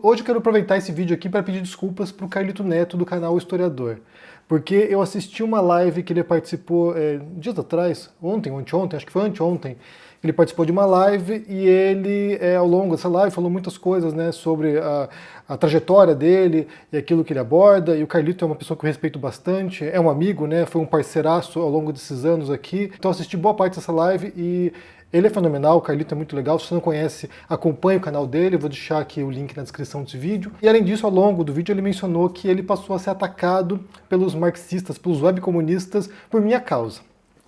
Hoje eu quero aproveitar esse vídeo aqui para pedir desculpas para o Carlito Neto do canal Historiador, porque eu assisti uma live que ele participou dias atrás, ontem, acho que foi anteontem. Ele participou de uma live e ele, ao longo dessa live, falou muitas coisas, né, sobre a trajetória dele e aquilo que ele aborda. E o Carlito é uma pessoa que eu respeito bastante, é um amigo, né, foi um parceiraço ao longo desses anos aqui. Então eu assisti boa parte dessa live e ele é fenomenal, o Carlito é muito legal. Se você não conhece, acompanhe o canal dele, eu vou deixar aqui o link na descrição desse vídeo. E além disso, ao longo do vídeo ele mencionou que ele passou a ser atacado pelos marxistas, pelos webcomunistas, por minha causa.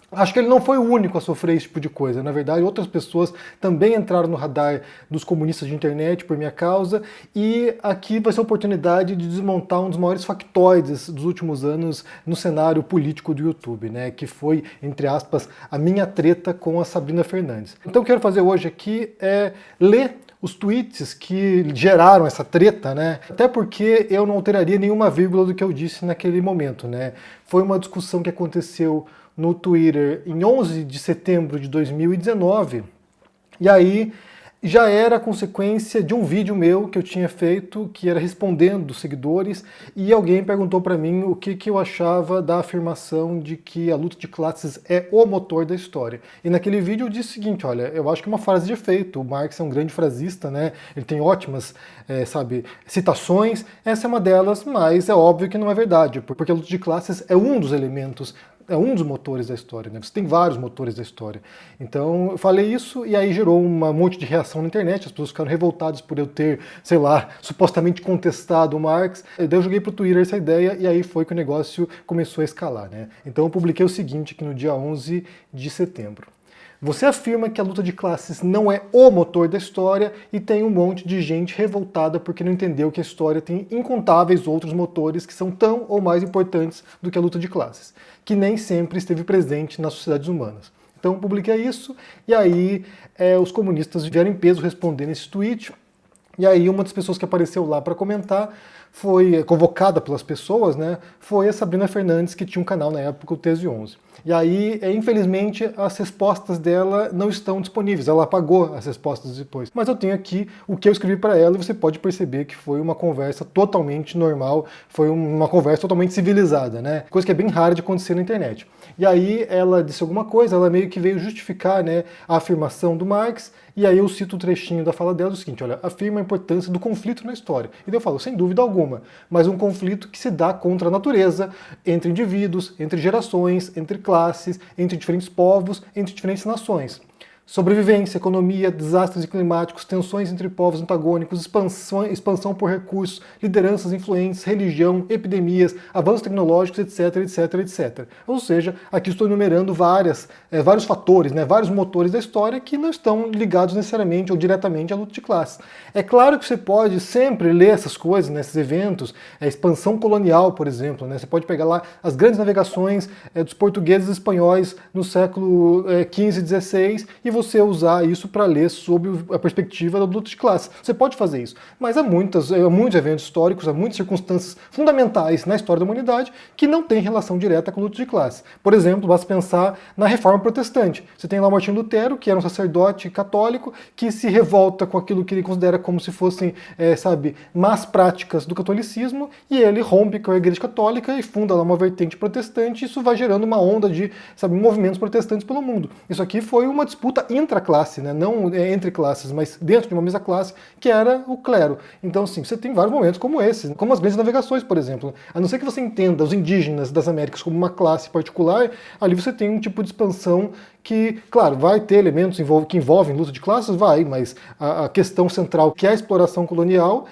Acho que ele não foi o único a sofrer esse tipo de coisa. Na verdade, outras pessoas também entraram no radar dos comunistas de internet por minha causa, e aqui vai ser a oportunidade de desmontar um dos maiores factoides dos últimos anos no cenário político do YouTube, né? Que foi, entre aspas, a minha treta com a Sabrina Fernandes. Então o que eu quero fazer hoje aqui é ler os tweets que geraram essa treta, né? Até porque eu não alteraria nenhuma vírgula do que eu disse naquele momento, né? Foi uma discussão que aconteceu no Twitter em 11 de setembro de 2019, e aí já era consequência de um vídeo meu que eu tinha feito, que era respondendo seguidores, e alguém perguntou para mim o que eu achava da afirmação de que a luta de classes é o motor da história. E naquele vídeo eu disse o seguinte: olha, eu acho que é uma frase de efeito, o Marx é um grande frasista, né? Ele tem ótimas, citações, essa é uma delas, mas é óbvio que não é verdade, porque a luta de classes é um dos elementos, é um dos motores da história, né? Você tem vários motores da história. Então eu falei isso e aí gerou um monte de reação na internet, as pessoas ficaram revoltadas por eu ter, sei lá, supostamente contestado o Marx. Daí eu joguei pro Twitter essa ideia e aí foi que o negócio começou a escalar, né? Então eu publiquei o seguinte aqui no dia 11 de setembro. Você afirma que a luta de classes não é o motor da história e tem um monte de gente revoltada porque não entendeu que a história tem incontáveis outros motores que são tão ou mais importantes do que a luta de classes, que nem sempre esteve presente nas sociedades humanas. Então eu publiquei isso e aí os comunistas vieram em peso responder nesse tweet. E aí uma das pessoas que apareceu lá para comentar, foi convocada pelas pessoas, né, foi a Sabrina Fernandes, que tinha um canal na época, o Tese 11. E aí, infelizmente, as respostas dela não estão disponíveis, ela apagou as respostas depois. Mas eu tenho aqui o que eu escrevi para ela e você pode perceber que foi uma conversa totalmente normal, foi uma conversa totalmente civilizada, né, coisa que é bem rara de acontecer na internet. E aí ela disse alguma coisa, ela meio que veio justificar, né, a afirmação do Marx, e aí eu cito um trechinho da fala dela, o seguinte: olha, afirma a importância do conflito na história. E daí eu falo, sem dúvida alguma, mas um conflito que se dá contra a natureza, entre indivíduos, entre gerações, entre classes, entre diferentes povos, entre diferentes nações. Sobrevivência, economia, desastres climáticos, tensões entre povos antagônicos, expansão por recursos, lideranças influentes, religião, epidemias, avanços tecnológicos, etc, etc, etc. Ou seja, aqui estou enumerando vários fatores, né, vários motores da história que não estão ligados necessariamente ou diretamente à luta de classes. É claro que você pode sempre ler essas coisas, né, esses eventos, a expansão colonial, por exemplo, né, você pode pegar lá as grandes navegações dos portugueses e espanhóis no século XV e XVI e você usar isso para ler sobre a perspectiva da luta de classe. Você pode fazer isso, mas há muitos eventos históricos, há muitas circunstâncias fundamentais na história da humanidade que não têm relação direta com a luta de classe. Por exemplo, basta pensar na Reforma Protestante. Você tem lá o Martinho Lutero, que era um sacerdote católico, que se revolta com aquilo que ele considera como se fossem, más práticas do catolicismo, e ele rompe com a Igreja Católica e funda lá uma vertente protestante, e isso vai gerando uma onda de, movimentos protestantes pelo mundo. Isso aqui foi uma disputa intraclasse, né? Não entre classes, mas dentro de uma mesma classe, que era o clero. Então, assim, você tem vários momentos como esse, como as grandes navegações, por exemplo. A não ser que você entenda os indígenas das Américas como uma classe particular, ali você tem um tipo de expansão que, claro, vai ter elementos que envolvem luta de classes, vai, mas a questão central, que é a exploração colonial,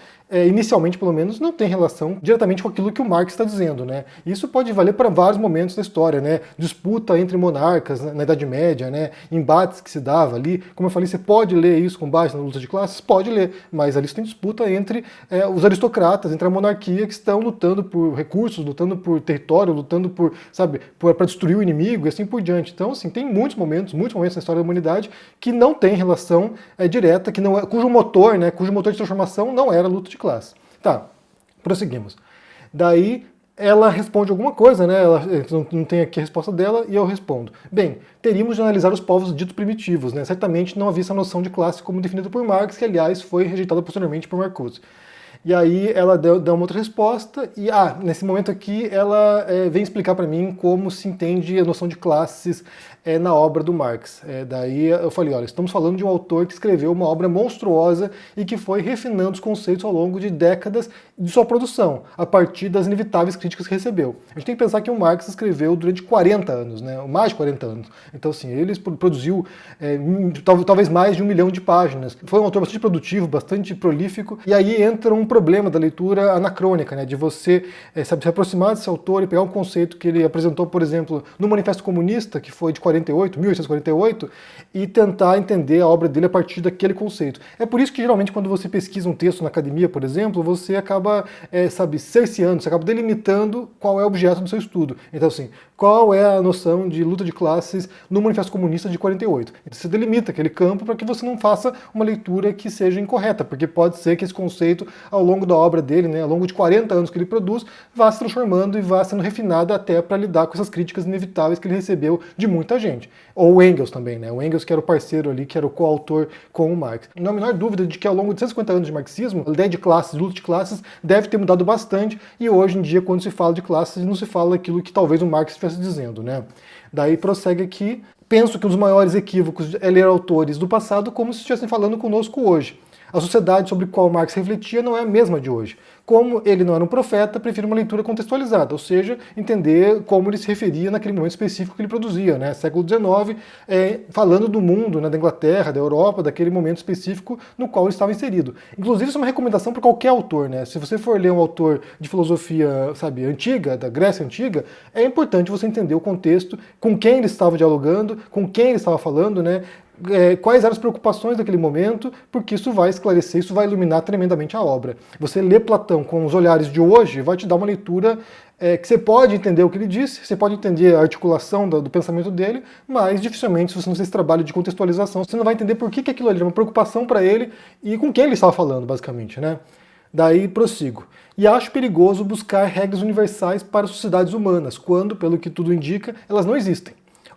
inicialmente pelo menos, não tem relação diretamente com aquilo que o Marx está dizendo, né? Isso pode valer para vários momentos da história, né? Disputa entre monarcas na Idade Média, né? Embates que se dava ali. Como eu falei, você pode ler isso com base na luta de classes? Pode ler, mas ali você tem disputa entre os aristocratas, entre a monarquia, que estão lutando por recursos, lutando por território, lutando para destruir o inimigo e assim por diante. Então, assim, tem muitos momentos na história da humanidade que não tem relação direta, cujo motor de transformação não era a luta de classe. Tá, prosseguimos. Daí ela responde alguma coisa, né? Ela não tem aqui a resposta dela e eu respondo. Bem, teríamos de analisar os povos ditos primitivos, né? Certamente não havia essa noção de classe como definida por Marx, que aliás foi rejeitada posteriormente por Marcuse. E aí ela dá uma outra resposta e, nesse momento aqui, ela vem explicar para mim como se entende a noção de classes na obra do Marx. Daí eu falei, olha, estamos falando de um autor que escreveu uma obra monstruosa e que foi refinando os conceitos ao longo de décadas de sua produção, a partir das inevitáveis críticas que recebeu. A gente tem que pensar que o Marx escreveu durante 40 anos, né, mais de 40 anos. Então, assim, ele produziu talvez mais de 1 milhão de páginas. Foi um autor bastante produtivo, bastante prolífico, e aí entra um problema da leitura anacrônica, né, de você se aproximar desse autor e pegar um conceito que ele apresentou, por exemplo, no Manifesto Comunista, que foi de 1848, e tentar entender a obra dele a partir daquele conceito. É por isso que, geralmente, quando você pesquisa um texto na academia, por exemplo, você acaba, cerceando, você acaba delimitando qual é o objeto do seu estudo. Então, assim, qual é a noção de luta de classes no Manifesto Comunista de 48? Então, você delimita aquele campo para que você não faça uma leitura que seja incorreta, porque pode ser que esse conceito, ao longo da obra dele, né, ao longo de 40 anos que ele produz, vá se transformando e vá sendo refinado até para lidar com essas críticas inevitáveis que ele recebeu de muita gente. Ou o Engels também, né? O Engels que era o parceiro ali, que era o coautor com o Marx. Não há a menor dúvida de que ao longo de 150 anos de marxismo, a ideia de classes, luta de classes, deve ter mudado bastante, e hoje em dia, quando se fala de classes, não se fala aquilo que talvez o Marx estivesse dizendo, né? Daí prossegue aqui. Penso que um dos maiores equívocos é ler autores do passado como se estivessem falando conosco hoje. A sociedade sobre a qual Marx refletia não é a mesma de hoje. Como ele não era um profeta, prefiro uma leitura contextualizada, ou seja, entender como ele se referia naquele momento específico que ele produzia, né? Século XIX, falando do mundo, né, da Inglaterra, da Europa, daquele momento específico no qual ele estava inserido. Inclusive, isso é uma recomendação para qualquer autor, né? Se você for ler um autor de filosofia, antiga, da Grécia Antiga, é importante você entender o contexto, com quem ele estava dialogando, com quem ele estava falando, né? Quais eram as preocupações daquele momento, porque isso vai esclarecer, isso vai iluminar tremendamente a obra. Você lê Platão com os olhares de hoje vai te dar uma leitura que você pode entender o que ele disse, você pode entender a articulação do pensamento dele, mas dificilmente, se você não fez esse trabalho de contextualização, você não vai entender por que aquilo ali é uma preocupação para ele e com quem ele estava falando, basicamente, né? Daí prossigo. E acho perigoso buscar regras universais para sociedades humanas, quando, pelo que tudo indica, elas não existem.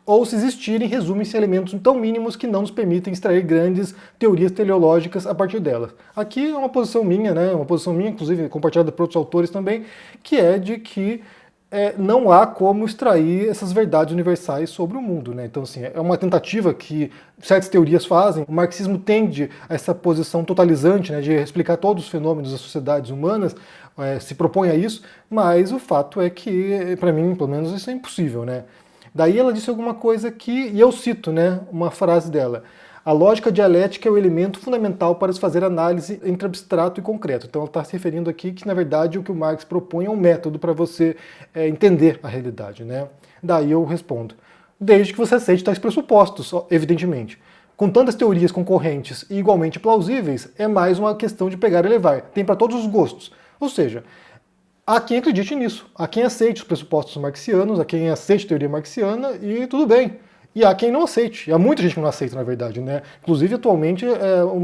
Ou, se existirem, resumem-se em elementos tão mínimos que não nos permitem extrair grandes teorias teleológicas a partir delas. Aqui é uma posição minha, né, uma posição minha, inclusive compartilhada por outros autores também, que é de que não há como extrair essas verdades universais sobre o mundo, né? Então, assim, é uma tentativa que certas teorias fazem. O marxismo tende a essa posição totalizante, né, de explicar todos os fenômenos das sociedades humanas, se propõe a isso, mas o fato é que, para mim, pelo menos, isso é impossível, né? Daí ela disse alguma coisa que, e eu cito, né, uma frase dela: a lógica dialética é o elemento fundamental para se fazer análise entre abstrato e concreto. Então ela está se referindo aqui que, na verdade, o que o Marx propõe é um método para você entender a realidade, né? Daí eu respondo: desde que você aceite tais pressupostos, evidentemente. Com tantas teorias concorrentes e igualmente plausíveis, é mais uma questão de pegar e levar. Tem para todos os gostos. Ou seja, há quem acredite nisso, há quem aceite os pressupostos marxianos, há quem aceite a teoria marxiana e tudo bem. E há quem não aceite, e há muita gente que não aceita, na verdade, né? Inclusive, atualmente,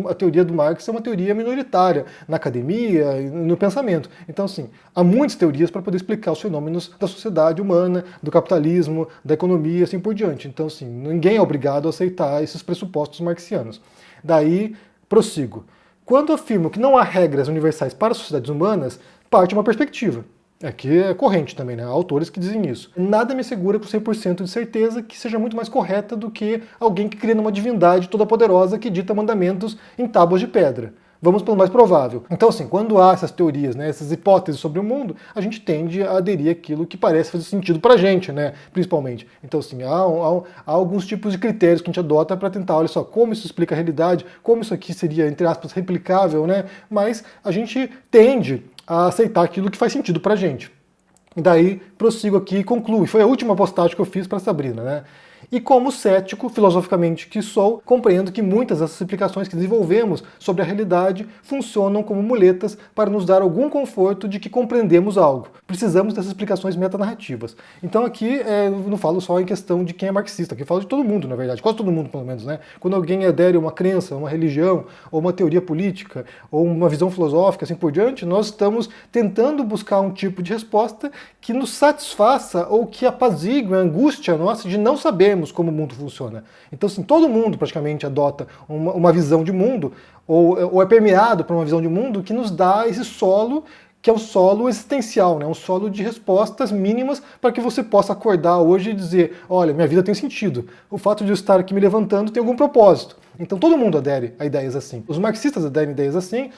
a teoria do Marx é uma teoria minoritária na academia e no pensamento. Então, assim, há muitas teorias para poder explicar os fenômenos da sociedade humana, do capitalismo, da economia e assim por diante. Então, assim, ninguém é obrigado a aceitar esses pressupostos marxianos. Daí, prossigo. Quando afirmo que não há regras universais para as sociedades humanas, parte uma perspectiva. Aqui é corrente também, né? Há autores que dizem isso. Nada me assegura com 100% de certeza que seja muito mais correta do que alguém que crê numa divindade toda poderosa que dita mandamentos em tábuas de pedra. Vamos pelo mais provável. Então, assim, quando há essas teorias, né, essas hipóteses sobre o mundo, a gente tende a aderir àquilo que parece fazer sentido pra gente, né, principalmente. Então, assim, há alguns tipos de critérios que a gente adota para tentar, olha só, como isso explica a realidade, como isso aqui seria, entre aspas, replicável, né, mas a gente tende a aceitar aquilo que faz sentido pra gente. E daí, prossigo aqui e concluo. Foi a última postagem que eu fiz para Sabrina, né? E como cético, filosoficamente que sou, compreendo que muitas dessas explicações que desenvolvemos sobre a realidade funcionam como muletas para nos dar algum conforto de que compreendemos algo. Precisamos dessas explicações metanarrativas. Então aqui não falo só em questão de quem é marxista, aqui eu falo de todo mundo, na verdade, quase todo mundo, pelo menos, né? Quando alguém adere a uma crença, uma religião, ou uma teoria política, ou uma visão filosófica, assim por diante, nós estamos tentando buscar um tipo de resposta que nos satisfaça ou que apazigue a angústia nossa de não saber. entendemos como o mundo funciona. Então, assim, todo mundo praticamente adota uma visão de mundo, ou é permeado por uma visão de mundo que nos dá esse solo, que é o solo existencial, né? Um solo de respostas mínimas para que você possa acordar hoje e dizer, olha, minha vida tem sentido. O fato de eu estar aqui me levantando tem algum propósito. Então todo mundo adere a ideias assim. Os marxistas aderem a ideias assim,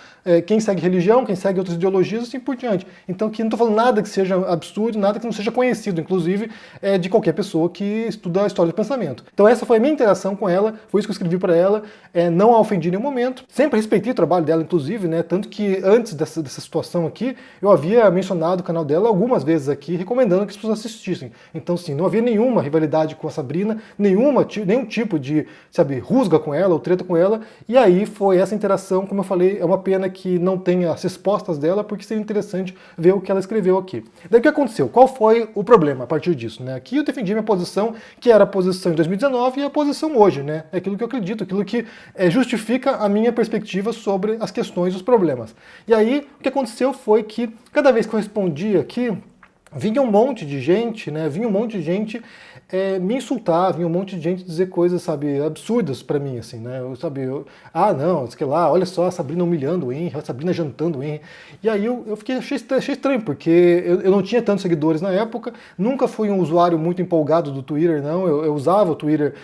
quem segue religião, quem segue outras ideologias, assim por diante. Então aqui não estou falando nada que seja absurdo, nada que não seja conhecido, inclusive de qualquer pessoa que estuda a história do pensamento. Então essa foi a minha interação com ela, foi isso que eu escrevi para ela, não a ofendi em nenhum momento. Sempre respeitei o trabalho dela, inclusive, né? Tanto que antes dessa situação aqui, eu havia mencionado o canal dela algumas vezes aqui, recomendando que as pessoas assistissem. Então, sim, não havia nenhuma rivalidade com a Sabrina, nenhum tipo de, sabe, rusga com ela, ou treta com ela, e aí foi essa interação, como eu falei, é uma pena que não tenha as respostas dela, porque seria interessante ver o que ela escreveu aqui. Daí o que aconteceu? Qual foi o problema a partir disso, né? Aqui eu defendi minha posição, que era a posição em 2019 e a posição hoje, né? É aquilo que eu acredito, aquilo que justifica a minha perspectiva sobre as questões e os problemas. E aí, o que aconteceu foi que, cada vez que eu respondia aqui, vinha um monte de gente, né? Vinha um monte de gente me insultar, vinha um monte de gente dizer coisas, sabe, absurdas pra mim, assim, né? Não, sei lá, olha só a Sabrina humilhando o Henry, a Sabrina jantando o Henry. E aí eu achei estranho, porque eu não tinha tantos seguidores na época, nunca fui um usuário muito empolgado do Twitter, não. Eu usava o Twitter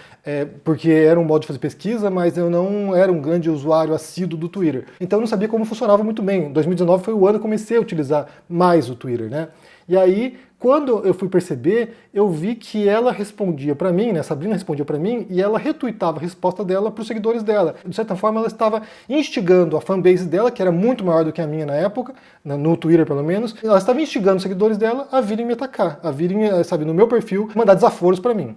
porque era um modo de fazer pesquisa, mas eu não era um grande usuário assíduo do Twitter. Então eu não sabia como funcionava muito bem. 2019 foi o ano que eu comecei a utilizar mais o Twitter, né? E aí, quando eu fui perceber, eu vi que ela respondia pra mim, né, a Sabrina respondia pra mim, e ela retuitava a resposta dela pros seguidores dela. De certa forma, ela estava instigando a fanbase dela, que era muito maior do que a minha na época, no Twitter pelo menos, ela estava instigando os seguidores dela a virem me atacar, a virem, sabe, no meu perfil, mandar desaforos pra mim.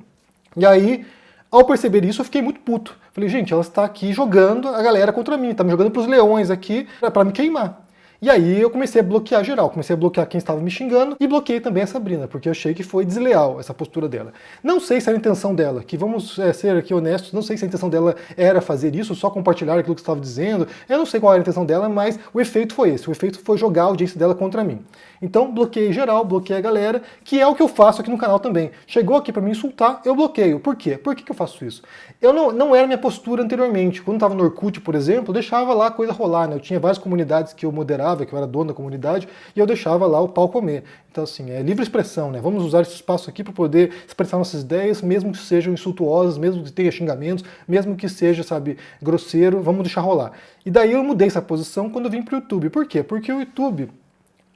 E aí, ao perceber isso, eu fiquei muito puto. Falei, gente, ela está aqui jogando a galera contra mim, tá me jogando pros leões aqui pra me queimar. E aí eu comecei a bloquear geral, comecei a bloquear quem estava me xingando e bloqueei também a Sabrina, porque eu achei que foi desleal essa postura dela. Não sei se era a intenção dela, que vamos ser aqui honestos, não sei se a intenção dela era fazer isso, só compartilhar aquilo que estava dizendo, eu não sei qual era a intenção dela, mas o efeito foi esse, o efeito foi jogar a audiência dela contra mim. Então bloqueei geral, bloqueei a galera, que é o que eu faço aqui no canal também. Chegou aqui para me insultar, eu bloqueio. Por quê? Por que eu faço isso? Eu não era minha postura anteriormente. Quando estava no Orkut, por exemplo, eu deixava lá a coisa rolar, né? Eu tinha várias comunidades que eu moderava, que eu era dono da comunidade, e eu deixava lá o pau comer. Então, assim, é livre expressão, né? Vamos usar esse espaço aqui para poder expressar nossas ideias, mesmo que sejam insultuosas, mesmo que tenha xingamentos, mesmo que seja, sabe, grosseiro, vamos deixar rolar. E daí eu mudei essa posição quando eu vim para o YouTube. Por quê? Porque o YouTube,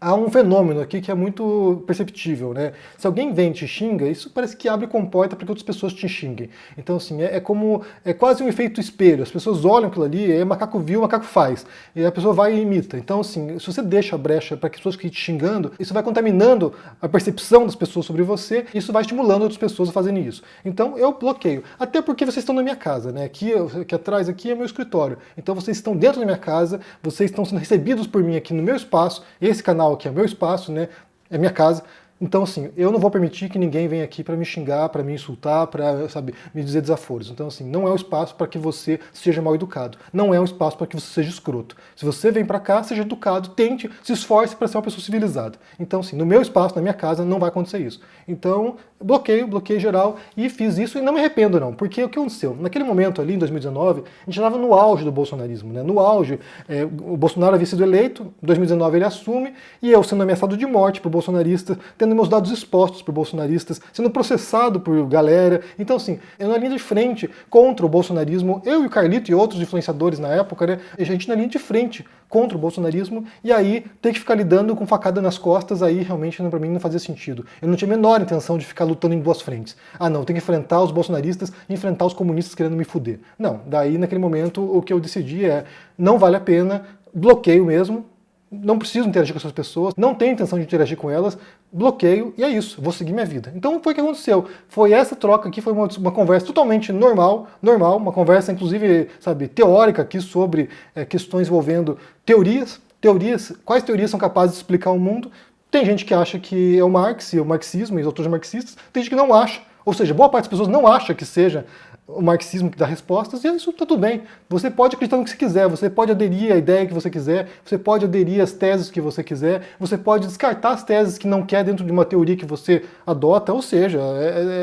há um fenômeno aqui que é muito perceptível, né? Se alguém vem e te xinga, isso parece que abre comporta para que outras pessoas te xinguem. Então, assim, é quase um efeito espelho. As pessoas olham aquilo ali, macaco viu, macaco faz. E a pessoa vai e imita. Então, assim, se você deixa a brecha para que as pessoas fiquem te xingando, isso vai contaminando a percepção das pessoas sobre você, e isso vai estimulando outras pessoas a fazerem isso. Então, eu bloqueio. Até porque vocês estão na minha casa, né? Aqui atrás aqui é meu escritório. Então, vocês estão dentro da minha casa, vocês estão sendo recebidos por mim aqui no meu espaço. Esse canal que é o meu espaço, né? É minha casa. Então, assim, eu não vou permitir que ninguém venha aqui para me xingar, para me insultar, para, sabe, me dizer desaforos. Então, assim, não é um espaço para que você seja mal educado. Não é um espaço para que você seja escroto. Se você vem para cá, seja educado, tente, se esforce para ser uma pessoa civilizada. Então, assim, no meu espaço, na minha casa, não vai acontecer isso. Então, bloqueio geral, e fiz isso e não me arrependo, não. Porque o que aconteceu? Naquele momento ali, em 2019, a gente estava no auge do bolsonarismo, né? No auge, o Bolsonaro havia sido eleito, em 2019 ele assume, e eu sendo ameaçado de morte por bolsonaristas, tendo meus dados expostos por bolsonaristas, sendo processado por galera. Então, assim, eu na linha de frente contra o bolsonarismo, eu e o Carlito e outros influenciadores na época, né? A gente na linha de frente contra o bolsonarismo, e aí ter que ficar lidando com facada nas costas, aí realmente pra mim não fazia sentido. Eu não tinha a menor intenção de ficar lutando em duas frentes. Ah, não, tem que enfrentar os bolsonaristas e enfrentar os comunistas querendo me fuder. Não, daí naquele momento o que eu decidi não vale a pena, bloqueio mesmo, não preciso interagir com essas pessoas, não tenho intenção de interagir com elas, bloqueio e é isso, vou seguir minha vida. Então foi o que aconteceu. Foi essa troca aqui, foi uma conversa totalmente normal, uma conversa inclusive, sabe, teórica aqui sobre questões envolvendo teorias, quais teorias são capazes de explicar o mundo. Tem gente que acha que é o Marx e o marxismo e os autores marxistas, tem gente que não acha, ou seja, boa parte das pessoas não acha que seja o marxismo que dá respostas, e isso tá tudo bem. Você pode acreditar no que você quiser, você pode aderir à ideia que você quiser, você pode aderir às teses que você quiser, você pode descartar as teses que não quer dentro de uma teoria que você adota, ou seja,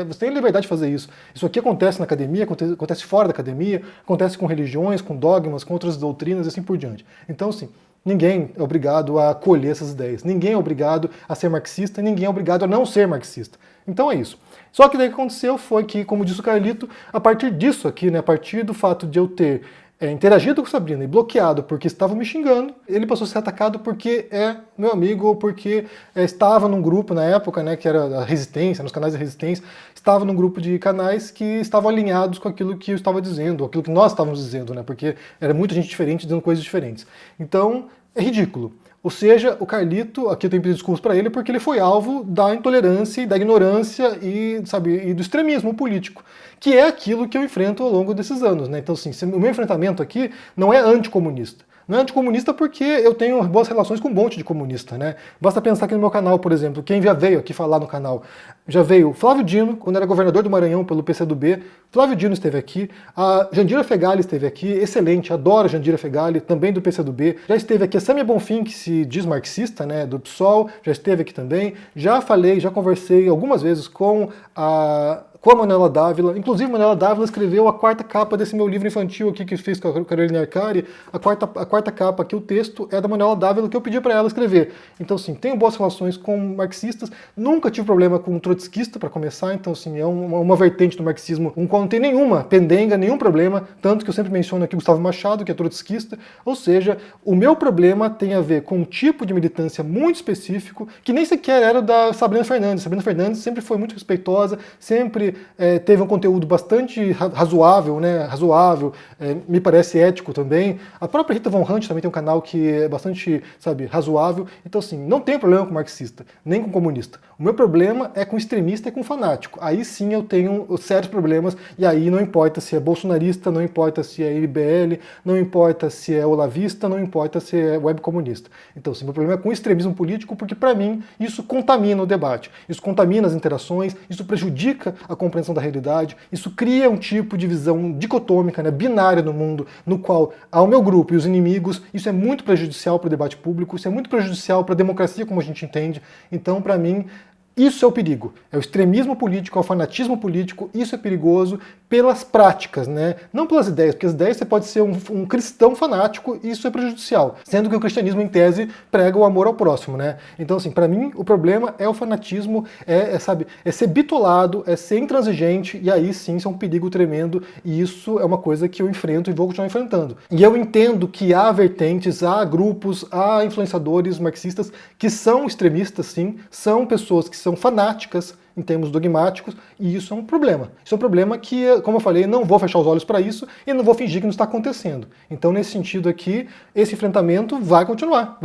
você tem liberdade de fazer isso. Isso aqui acontece na academia, acontece fora da academia, acontece com religiões, com dogmas, com outras doutrinas e assim por diante. Então, assim, ninguém é obrigado a acolher essas ideias, ninguém é obrigado a ser marxista, ninguém é obrigado a não ser marxista. Então é isso. Só que daí o que aconteceu foi que, como disse o Carlito, a partir disso aqui, né, a partir do fato de eu ter interagido com Sabrina e bloqueado porque estava me xingando, ele passou a ser atacado porque é meu amigo ou porque estava num grupo na época, né, que era a Resistência, nos canais da Resistência, estava num grupo de canais que estavam alinhados com aquilo que eu estava dizendo, aquilo que nós estávamos dizendo, né, porque era muita gente diferente dizendo coisas diferentes. Então, é ridículo. Ou seja, o Carlito, aqui eu tenho que pedir desculpas para ele, porque ele foi alvo da intolerância e da ignorância e, sabe, e do extremismo político, que é aquilo que eu enfrento ao longo desses anos, né? Então, assim, o meu enfrentamento aqui não é anticomunista. Não é anticomunista porque eu tenho boas relações com um monte de comunista, né? Basta pensar aqui no meu canal, por exemplo, quem já veio aqui falar no canal, já veio Flávio Dino, quando era governador do Maranhão pelo PCdoB, Flávio Dino esteve aqui, a Jandira Fegali esteve aqui, excelente, adoro a Jandira Fegali, também do PCdoB, já esteve aqui a Samia Bonfim, que se diz marxista, né, do PSOL, já esteve aqui também, já falei, já conversei algumas vezes com a Manuela Dávila. Inclusive, a Manuela Dávila escreveu a quarta capa desse meu livro infantil aqui que eu fiz com a Carolina Arcari. A quarta capa aqui, o texto é da Manuela Dávila, que eu pedi para ela escrever. Então, assim, tenho boas relações com marxistas, nunca tive problema com um trotskista, para começar. Então, assim, é uma vertente do marxismo com qual não tem nenhuma pendenga, nenhum problema. Tanto que eu sempre menciono aqui o Gustavo Machado, que é trotskista. Ou seja, o meu problema tem a ver com um tipo de militância muito específico, que nem sequer era da Sabrina Fernandes. Sabrina Fernandes sempre foi muito respeitosa, sempre teve um conteúdo bastante razoável, né? Razoável, me parece ético também. A própria Rita Von Hunt também tem um canal que é bastante, sabe, razoável. Então, assim, não tenho problema com marxista, nem com comunista. O meu problema é com extremista e com fanático. Aí sim eu tenho sérios problemas, e aí não importa se é bolsonarista, não importa se é MBL, não importa se é olavista, não importa se é webcomunista. Então, assim, meu problema é com extremismo político, porque para mim isso contamina o debate, isso contamina as interações, isso prejudica a compreensão da realidade, isso cria um tipo de visão dicotômica, né, binária no mundo, no qual há o meu grupo e os inimigos. Isso é muito prejudicial para o debate público, isso é muito prejudicial para a democracia como a gente entende. Então, para mim, isso é o perigo. É o extremismo político, é o fanatismo político, isso é perigoso pelas práticas, né? Não pelas ideias, porque as ideias você pode ser um cristão fanático e isso é prejudicial, sendo que o cristianismo, em tese, prega o amor ao próximo, né? Então, assim, para mim, o problema é o fanatismo, sabe, é ser bitolado, é ser intransigente, e aí sim isso é um perigo tremendo, e isso é uma coisa que eu enfrento e vou continuar enfrentando. E eu entendo que há vertentes, há grupos, há influenciadores marxistas que são extremistas, sim, são pessoas que são fanáticas em termos dogmáticos, e isso é um problema. Isso é um problema que, como eu falei, não vou fechar os olhos para isso e não vou fingir que não está acontecendo. Então, nesse sentido aqui, esse enfrentamento vai continuar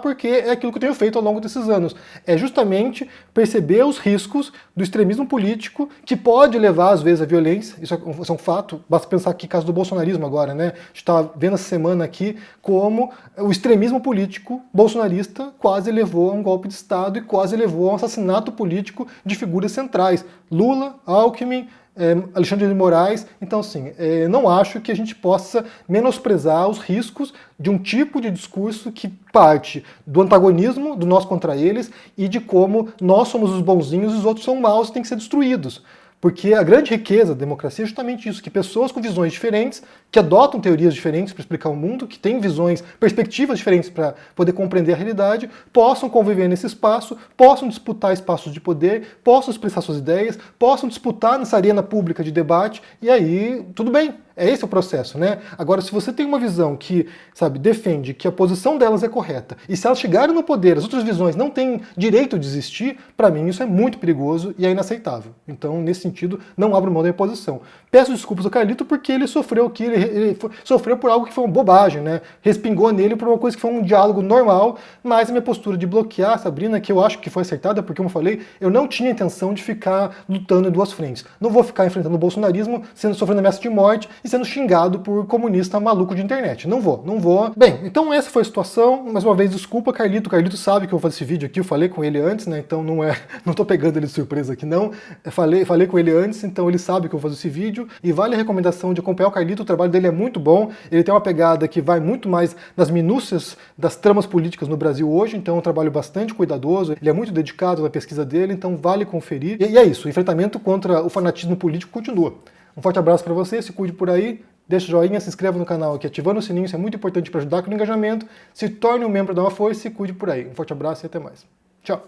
porque é aquilo que eu tenho feito ao longo desses anos. É justamente perceber os riscos do extremismo político que pode levar, às vezes, à violência. Isso é um fato. Basta pensar aqui, caso do bolsonarismo agora, né? A gente está vendo essa semana aqui como o extremismo político bolsonarista quase levou a um golpe de Estado e quase levou a um assassinato político de figuras centrais. Lula, Alckmin, Alexandre de Moraes. Então, assim, não acho que a gente possa menosprezar os riscos de um tipo de discurso que parte do antagonismo do nós contra eles e de como nós somos os bonzinhos e os outros são maus e têm que ser destruídos. Porque a grande riqueza da democracia é justamente isso, que pessoas com visões diferentes, que adotam teorias diferentes para explicar o mundo, que têm visões, perspectivas diferentes para poder compreender a realidade, possam conviver nesse espaço, possam disputar espaços de poder, possam expressar suas ideias, possam disputar nessa arena pública de debate, e aí, tudo bem. Esse é o processo, né? Agora, se você tem uma visão que, sabe, defende que a posição delas é correta, e se elas chegarem no poder, as outras visões não têm direito de existir, para mim isso é muito perigoso e é inaceitável. Então, nesse sentido, não abro mão da minha posição. Peço desculpas ao Carlito porque ele sofreu sofreu por algo que foi uma bobagem, né? Respingou nele por uma coisa que foi um diálogo normal, mas a minha postura de bloquear a Sabrina, que eu acho que foi acertada, porque, como eu falei, eu não tinha intenção de ficar lutando em duas frentes. Não vou ficar enfrentando o bolsonarismo, sofrendo ameaça de morte, e sendo xingado por comunista maluco de internet. Não vou, não vou. Bem, então essa foi a situação. Mais uma vez, desculpa, Carlito. Carlito sabe que eu vou fazer esse vídeo aqui, eu falei com ele antes, né? Então não tô pegando ele de surpresa aqui, não. Eu falei com ele antes, então ele sabe que eu vou fazer esse vídeo. E vale a recomendação de acompanhar o Carlito, o trabalho dele é muito bom. Ele tem uma pegada que vai muito mais nas minúcias das tramas políticas no Brasil hoje, então é um trabalho bastante cuidadoso. Ele é muito dedicado na pesquisa dele, então vale conferir. E é isso, o enfrentamento contra o fanatismo político continua. Um forte abraço para você, se cuide por aí, deixa o joinha, se inscreva no canal aqui, ativando o sininho, isso é muito importante para ajudar com o engajamento. Se torne um membro da Uma Força e se cuide por aí. Um forte abraço e até mais. Tchau!